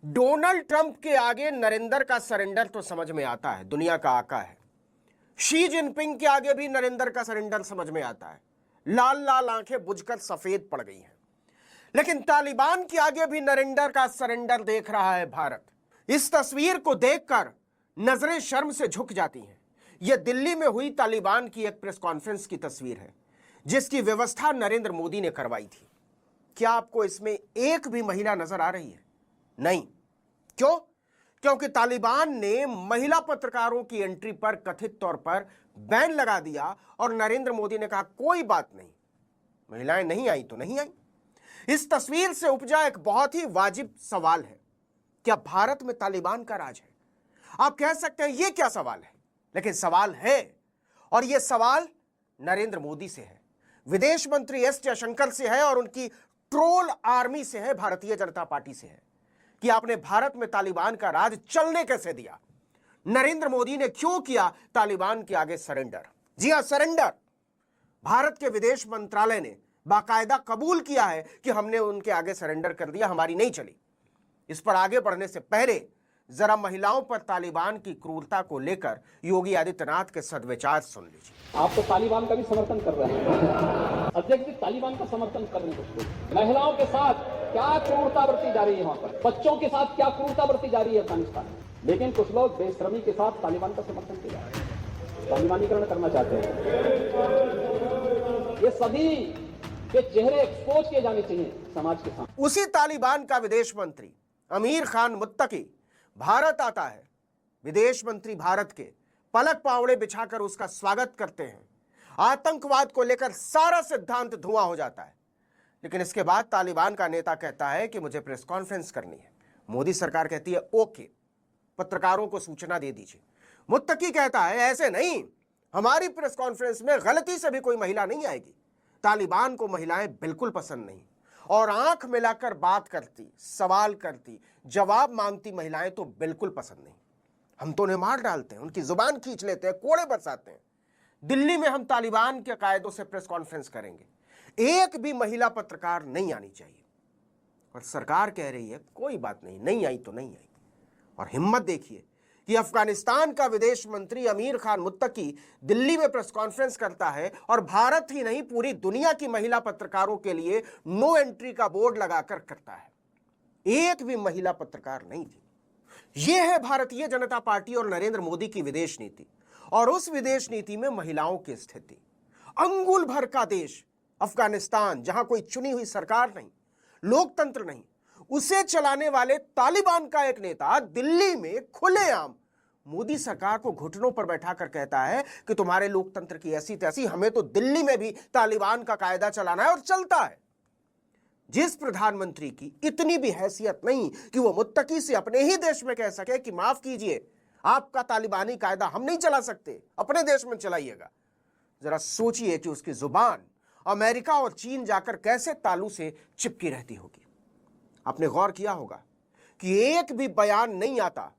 Donald Trump के आगे नरेंद्र का सरेंडर तो समझ में आता है, दुनिया का आका है। शी जिनपिंग के आगे भी नरेंद्र का सरेंडर समझ में आता है, लाल लाल आंखें बुझकर सफेद पड़ गई हैं। लेकिन तालिबान के आगे भी नरेंद्र का सरेंडर देख रहा है भारत। इस तस्वीर को देखकर नजरें शर्म से झुक जाती हैं। यह दिल्ली में हुई तालिबान की एक प्रेस कॉन्फ्रेंस की तस्वीर है, जिसकी व्यवस्था नरेंद्र मोदी ने करवाई थी। क्या आपको इसमें एक भी महिला नजर आ रही है? नहीं। क्यों? क्योंकि तालिबान ने महिला पत्रकारों की एंट्री पर कथित तौर पर बैन लगा दिया और नरेंद्र मोदी ने कहा कोई बात नहीं, महिलाएं नहीं आई तो नहीं आई। इस तस्वीर से उपजा एक बहुत ही वाजिब सवाल है, क्या भारत में तालिबान का राज है? आप कह सकते हैं यह क्या सवाल है, लेकिन सवाल है, और यह सवाल नरेंद्र मोदी से है, विदेश मंत्री एस जयशंकर से है और उनकी ट्रोल आर्मी से है, भारतीय जनता पार्टी से है कि आपने भारत में तालिबान का राज चलने कैसे दिया। नरेंद्र मोदी ने क्यों किया तालिबान के आगे सरेंडर? जी हां, सरेंडर। भारत के विदेश मंत्रालय ने बाकायदा कबूल किया है कि हमने उनके आगे सरेंडर कर दिया, हमारी नहीं चली। इस पर आगे बढ़ने से पहले जरा महिलाओं पर तालिबान की क्रूरता को लेकर योगी आदित्यनाथ के सद्विचार सुन लीजिए। आप तो तालिबान का भी समर्थन कर रहे हैं, अध्यक्ष जी तालिबान का समर्थन कर रहे हैं। महिलाओं के साथ क्या क्रूरता बरती जा रही है, वहां पर बच्चों के साथ क्या क्रूरता बरती जा रही है अफगानिस्तान में। लेकिन कुछ लोग बेशर्मी के साथ तालिबान का समर्थन किया जा रहा है, तालिबानीकरण करना चाहते हैं। ये सभी के चेहरे एक्सपोज किए जाने चाहिए समाज के सामने। उसी तालिबान का विदेश मंत्री अमीर खान मुत्तकी भारत आता है। विदेश मंत्री भारत के पलक पावड़े बिछाकर उसका स्वागत करते हैं। आतंकवाद को लेकर सारा सिद्धांत धुआं हो जाता है। लेकिन इसके बाद तालिबान का नेता कहता है कि मुझे प्रेस कॉन्फ्रेंस करनी है। मोदी सरकार कहती है ओके, पत्रकारों को सूचना दे दीजिए। मुत्तकी कहता है ऐसे नहीं, हमारी प्रेस कॉन्फ्रेंस में गलती से भी कोई महिला नहीं आएगी। तालिबान को महिलाएं बिल्कुल पसंद नहीं, और आंख मिलाकर बात करती, सवाल करती, जवाब मांगती महिलाएं तो बिल्कुल पसंद नहीं। हम तो उन्हें मार डालते हैं, उनकी जुबान खींच लेते हैं, कोड़े बरसाते हैं। दिल्ली में हम तालिबान के कायदों से प्रेस कॉन्फ्रेंस करेंगे, एक भी महिला पत्रकार नहीं आनी चाहिए। और सरकार कह रही है कोई बात नहीं, नहीं आई तो नहीं आई। और हिम्मत देखिए कि अफगानिस्तान का विदेश मंत्री अमीर खान मुत्तकी दिल्ली में प्रेस कॉन्फ्रेंस करता है और भारत ही नहीं पूरी दुनिया की महिला पत्रकारों के लिए नो एंट्री का बोर्ड लगाकर करता है। एक भी महिला पत्रकार नहीं थी। यह है भारतीय जनता पार्टी और नरेंद्र मोदी की विदेश नीति। और उस विदेश नीति में महिलाओं की स्थिति, अंगुल भर का देश अफगानिस्तान, जहां कोई चुनी हुई सरकार नहीं, लोकतंत्र नहीं, उसे चलाने वाले तालिबान का एक नेता दिल्ली में खुलेआम मोदी सरकार को घुटनों पर बैठाकर कहता है कि तुम्हारे लोकतंत्र की ऐसी तैसी, हमें तो दिल्ली में भी तालिबान का कायदा चलाना है, और चलता है। जिस प्रधानमंत्री की इतनी भी हैसियत नहीं कि वो मुत्तकी से अपने ही देश में कह सके कि माफ कीजिए, आपका तालिबानी कायदा हम नहीं चला सकते, अपने देश में चलाइएगा। जरा सोचिए कि उसकी जुबान अमेरिका और चीन जाकर कैसे तालू से चिपकी रहती होगी। आपने गौर किया होगा कि एक भी बयान नहीं आता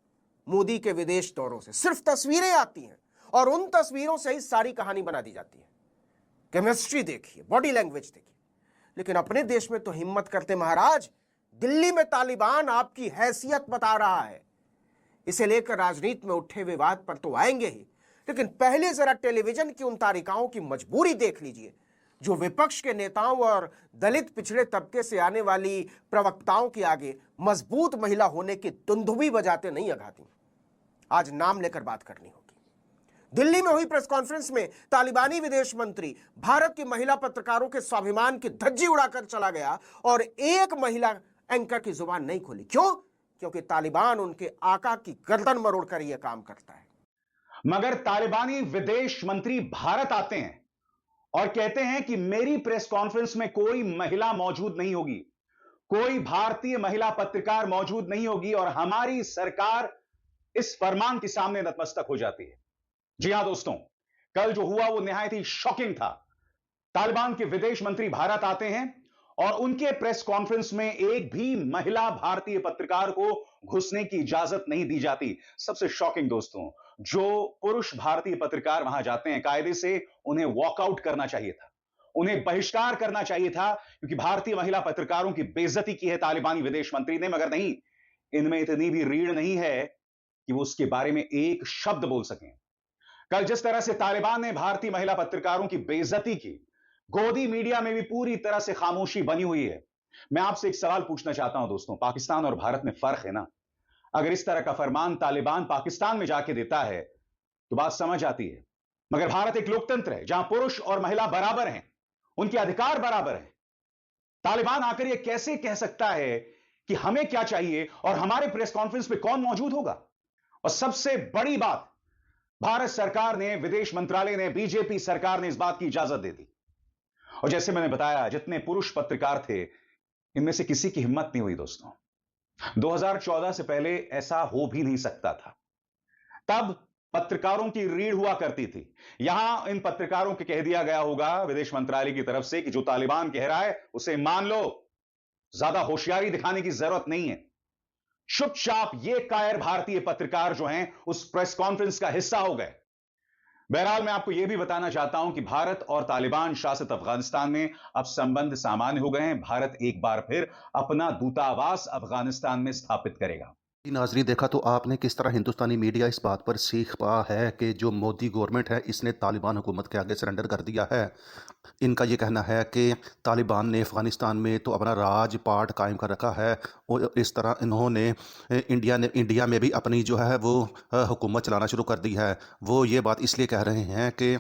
मोदी के विदेश दौरों से, सिर्फ तस्वीरें आती हैं और उन तस्वीरों से ही सारी कहानी बना दी जाती है। केमिस्ट्री देखिए, बॉडी लैंग्वेज देखिए। लेकिन अपने देश में तो हिम्मत करते महाराज, दिल्ली में तालिबान आपकी हैसियत बता रहा है। इसे लेकर राजनीति में उठे विवाद पर तो आएंगे ही, लेकिन पहले जरा टेलीविजन की उन तारिकाओं की मजबूरी देख लीजिए जो विपक्ष के नेताओं और दलित पिछड़े तबके से आने वाली प्रवक्ताओं के आगे मजबूत महिला होने की दुंदुभी बजाते नहीं अघाती। आज नाम लेकर बात करनी होगी। दिल्ली में हुई प्रेस कॉन्फ्रेंस में तालिबानी विदेश मंत्री भारत की महिला पत्रकारों के स्वाभिमान की धज्जी उड़ाकर चला गया और एक महिला एंकर की जुबान नहीं खोली। क्यों? क्योंकि तालिबान उनके आका की गर्दन मरोड़कर यह काम करता है। मगर तालिबानी विदेश मंत्री भारत आते हैं और कहते हैं कि मेरी प्रेस कॉन्फ्रेंस में कोई महिला मौजूद नहीं होगी, कोई भारतीय महिला पत्रकार मौजूद नहीं होगी, और हमारी सरकार इस फरमान के सामने नतमस्तक हो जाती है। जी हां दोस्तों, कल जो हुआ वो निहायत ही शॉकिंग था। तालिबान के विदेश मंत्री भारत आते हैं और उनके प्रेस कॉन्फ्रेंस में एक भी महिला भारतीय पत्रकार को घुसने की इजाजत नहीं दी जाती। सबसे शॉकिंग दोस्तों, जो पुरुष भारतीय पत्रकार वहां जाते हैं, कायदे से उन्हें वॉकआउट करना चाहिए था, उन्हें बहिष्कार करना चाहिए था, क्योंकि भारतीय महिला पत्रकारों की बेइज्जती की है तालिबानी विदेश मंत्री ने। मगर नहीं, इनमें इतनी भी रीढ़ नहीं है कि वो उसके बारे में एक शब्द बोल सकें। कल जिस तरह से तालिबान ने भारतीय महिला पत्रकारों की बेइज्जती की, गोदी मीडिया में भी पूरी तरह से खामोशी बनी हुई है। मैं आपसे एक सवाल पूछना चाहता हूं दोस्तों, पाकिस्तान और भारत में फर्क है ना? अगर इस तरह का फरमान तालिबान पाकिस्तान में जाके देता है तो बात समझ आती है, मगर भारत एक लोकतंत्र है जहां पुरुष और महिला बराबर हैं, उनके अधिकार बराबर हैं। तालिबान आकर यह कैसे कह सकता है कि हमें क्या चाहिए और हमारे प्रेस कॉन्फ्रेंस में कौन मौजूद होगा? और सबसे बड़ी बात, भारत सरकार ने, विदेश मंत्रालय ने, बीजेपी सरकार ने इस बात की इजाजत दे दी। और जैसे मैंने बताया, जितने पुरुष पत्रकार थे, इनमें से किसी की हिम्मत नहीं हुई दोस्तों। 2014 से पहले ऐसा हो भी नहीं सकता था। तब पत्रकारों की रीढ़ हुआ करती थी। यहां इन पत्रकारों को कह दिया गया होगा विदेश मंत्रालय की तरफ से कि जो तालिबान कह रहा है उसे मान लो, ज्यादा होशियारी दिखाने की जरूरत नहीं है। चुपचाप ये कायर भारतीय पत्रकार जो हैं उस प्रेस कॉन्फ्रेंस का हिस्सा हो गए। बहरहाल मैं आपको यह भी बताना चाहता हूं कि भारत और तालिबान शासित अफगानिस्तान में अब संबंध सामान्य हो गए हैं। भारत एक बार फिर अपना दूतावास अफगानिस्तान में स्थापित करेगा। नाजरीन, देखा तो आपने किस तरह हिंदुस्तानी मीडिया इस बात पर सीख पा है कि जो मोदी गवर्नमेंट है इसने तालिबान हुकूमत के आगे सरेंडर कर दिया है। इनका ये कहना है कि तालिबान ने अफ़गानिस्तान में तो अपना राजपाट कायम कर रखा है और इस तरह इन्होंने इंडिया में भी अपनी जो है वो हुकूमत चलाना शुरू कर दी है। वो ये बात इसलिए कह रहे हैं कि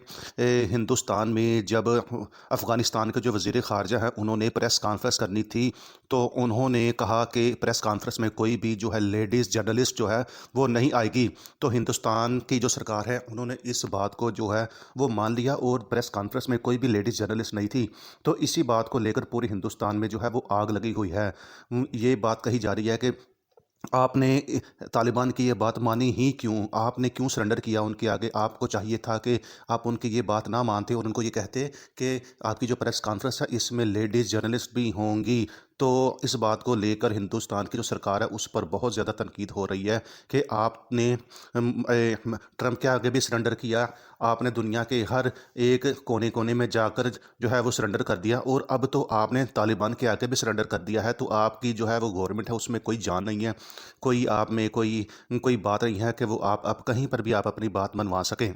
हिंदुस्तान में जब अफ़गानिस्तान के जो वज़ीर ख़ारजा है उन्होंने प्रेस कॉन्फ्रेंस करनी थी तो उन्होंने कहा कि प्रेस कॉन्फ्रेंस में कोई भी जो है लेडीज़ जर्नलिस्ट जो है वो नहीं आएगी। तो हिंदुस्तान की जो सरकार है उन्होंने इस बात को जो है वो मान लिया और प्रेस कॉन्फ्रेंस में कोई भी लेडीज़ जर्नलिस्ट नहीं थी। तो इसी बात को लेकर पूरे हिंदुस्तान में जो है वो आग लगी हुई है। ये बात कही जा रही है कि आपने तालिबान की ये बात मानी ही क्यों? आपने क्यों सरेंडर किया उनके आगे? आपको चाहिए था कि आप उनकी ये बात ना मानते और उनको ये कहते कि आपकी जो प्रेस कॉन्फ्रेंस है इसमें लेडीज़ जर्नलिस्ट भी होंगी। तो इस बात को लेकर हिंदुस्तान की जो सरकार है उस पर बहुत ज़्यादा तनकीद हो रही है कि आपने ट्रंप के आगे भी सरेंडर किया, आपने दुनिया के हर एक कोने कोने में जाकर जो है वो सरेंडर कर दिया और अब तो आपने तालिबान के आगे भी सरेंडर कर दिया है। तो आपकी जो है वो गवर्नमेंट है उसमें कोई जान नहीं है, कोई आप में कोई बात नहीं है कि वो आप कहीं पर भी आप अपनी बात मनवा सकें।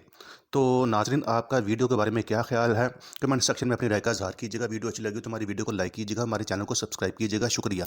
तो नाजरीन, आपका वीडियो के बारे में क्या ख्याल है? कमेंट सेक्शन में अपनी राय का इज़हार कीजिएगा। वीडियो अच्छी लगी तो हमारी वीडियो को लाइक कीजिएगा, हमारे चैनल को सब्सक्राइब कीजिएगा। शुक्रिया।